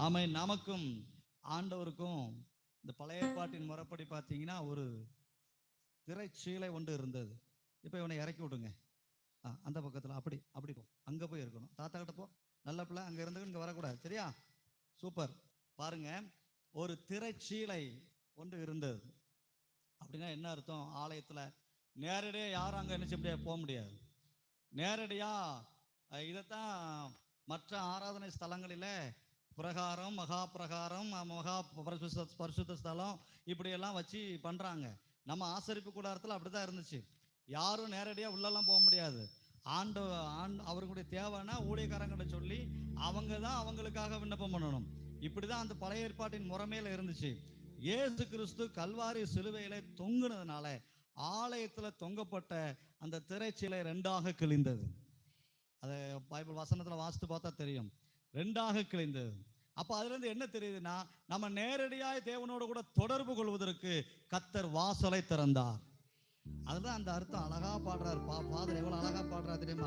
ஆமென். நமக்கும் ஆண்டவருக்கும் இந்த பழைய ஏற்பாட்டின் முறைப்படி பார்த்தீங்கன்னா ஒரு திரைச்சீலை ஒன்று இருந்தது. இப்போ இவனை இறக்கி விடுங்க. அந்த பக்கத்தில் அப்படி அப்படி போ, அங்கே போய் இருக்கணும். தாத்தா கிட்ட போ, நல்ல பிள்ளை, அங்கே இருந்து இங்கே வரக்கூடாது, சரியா? சூப்பர். பாருங்க, ஒரு திரைச்சீலை ஒன்று இருந்தது. அப்படின்னா என்ன அர்த்தம்? ஆலயத்தில் நேரடியாக யாரும் அங்கே என்ன செய்ய முடியாது, போக முடியாது. நேரடியாக இதைத்தான் மற்ற ஆராதனை ஸ்தலங்களில் பிரகாரம், மகா பிரகாரம், மகா பரிசுத்த ஸ்தலம் இப்படியெல்லாம் வச்சு பண்ணுறாங்க. நம்ம ஆசரிப்பு கூடாரத்தில் அப்படி தான் இருந்துச்சு. யாரும் நேரடியாக உள்ளெல்லாம் போக முடியாது. அவர்களுடைய தேவைன்னா ஊழியக்காரங்கிட்ட சொல்லி அவங்க தான் அவங்களுக்காக விண்ணப்பம் பண்ணணும். இப்படி தான் அந்த பழைய ஏற்பாட்டின் முறைமையில் இருந்துச்சு. இயேசு கிறிஸ்து கல்வாரி சிலுவையில தொங்குனதுனால ஆலயத்தில் தொங்கப்பட்ட அந்த திரைச்சீலை ரெண்டாக கிழிந்தது. அதை பைபிள் வசனத்தில் வாசித்து பார்த்தா தெரியும், ரெண்டாக கிழிந்தது. அப்போ அதுலேருந்து என்ன தெரியுதுன்னா, நம்ம நேரடியாக தேவனோடு கூட தொடர்பு கொள்வதற்கு கர்த்தர் வாசலை திறந்தார். அதுதான் அந்த அர்த்தம். அழகா பாடுறாரு. ஃபாதர் எவ்வளோ அழகா பாடுறாரு தெரியுமா?